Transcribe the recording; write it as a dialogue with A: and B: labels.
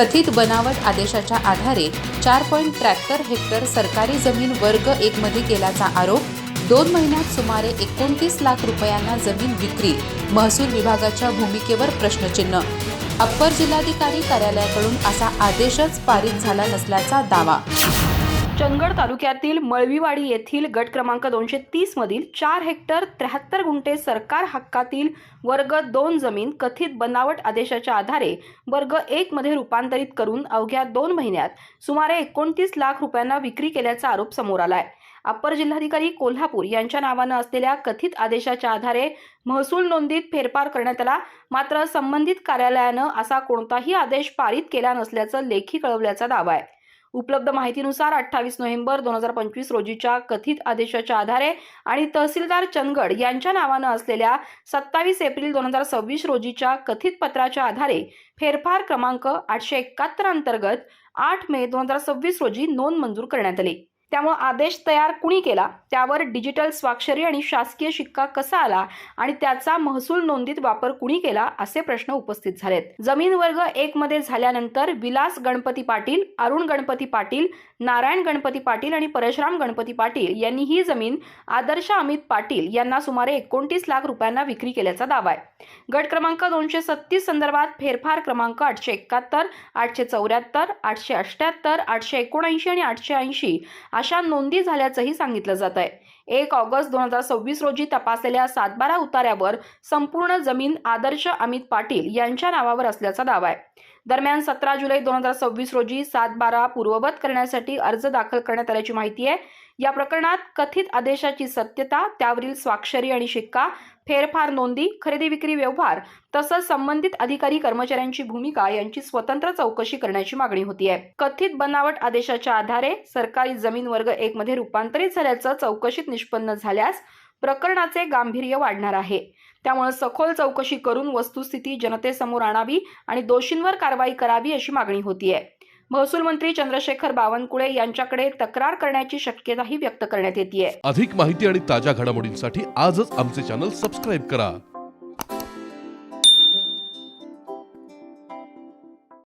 A: कथित बनावट आदेशाच्या आधारे 4.73 हेक्टर सरकारी जमीन वर्ग 1 मध्ये केल्याचा आरोप. 2 महिन्यात सुमारे 29 लाख रुपयांना जमीन विक्री. महसूल विभागाच्या भूमिकेवर प्रश्नचिन्ह. अप्पर जिल्हाधिकारी कार्यालयाकडून असा आदेशच पारित झाला नसल्याचा दावा.
B: चंदगड तालुक्यातील मळवीवाडी येथील गट क्रमांक 230 मधील 4 हेक्टर 73 गुंठे सरकार हक्कातील वर्ग 2 जमीन कथित बनावट आदेशाच्या आधारे वर्ग 1 मध्ये रूपांतरित करून अवघ्या 2 महिन्यात सुमारे 29 लाख रुपयांना विक्री केल्याचा आरोप समोर आलाय. अप्पर जिल्हाधिकारी कोल्हापूर यांच्या नावानं असलेल्या कथित आदेशाच्या आधारे महसूल नोंदीत फेरफार करण्यात आला. मात्र संबंधित कार्यालयानं असा कोणताही आदेश पारित केला नसल्याचं लेखी कळवल्याचा दावा आहे. उपलब्ध माहितीनुसार 28 नोव्हेंबर 2025 रोजीच्या कथित आदेशाच्या आधारे आणि तहसीलदार चंदगड यांच्या नावानं असलेल्या 27 एप्रिल 2026 रोजीच्या कथित पत्राच्या आधारे फेरफार क्रमांक 871 अंतर्गत 8 मे 2026 रोजी नोंद मंजूर करण्यात आली. त्यामुळे आदेश तयार कुणी केला, त्यावर डिजिटल स्वाक्षरी आणि शासकीय शिक्का कसा आला आणि त्याचा महसूल नोंदीत वापर कुणी केला असे प्रश्न उपस्थित झालेत. जमीन वर्ग 1 मध्ये झाल्यानंतर विलास गणपती पाटील, अरुण गणपती पाटील, नारायण गणपती पाटील आणि परशुराम गणपती पाटील यांनी ही जमीन आदर्श अमित पाटील यांना सुमारे 29 लाख रुपयांना विक्री केल्याचा दावा आहे. गट क्रमांक 236 संदर्भात फेरफार क्रमांक 871, 874, 878, 879 आणि 880 अशा नोंदी झाल्याचंही सांगितलं जात आहे. 1 ऑगस्ट 2026 रोजी तपासलेल्या 7/12 उतार्यावर संपूर्ण जमीन आदर्श अमित पाटील यांच्या नावावर असल्याचा दावा आहे. दरम्यान 17 जुलै 2026 रोजी 7/12 पूर्ववत करण्यासाठी अर्ज दाखल करण्यात आल्याची माहिती आहे. या प्रकरणात कथित आदेशाची सत्यता, त्यावरील स्वाक्षरी आणि शिक्का, फेरफार नोंदी, खरेदी विक्री व्यवहार तसंच संबंधित अधिकारी कर्मचाऱ्यांची भूमिका यांची स्वतंत्र चौकशी करण्याची मागणी होतीये. कथित बनावट आदेशाच्या आधारे सरकारी जमीन वर्ग 1 मध्ये रूपांतरित झाल्याचं चौकशीत निष्पन्न झाल्यास प्रकरणाचे गांभीर्य वाढणार आहे. त्यामुळे सखोल चौकशी करून वस्तुस्थिती जनतेसमोर आणावी आणि दोषींवर कारवाई करावी अशी मागणी होतीये. महसूल मंत्री चंद्रशेखर बावनकुळे यांच्याकडे तक्रार करण्याची शक्यताही व्यक्त करण्यात येते.
C: अधिक माहिती आणि ताज्या घडामोडींसाठी आजच आमचे चॅनल सबस्क्राईब करा.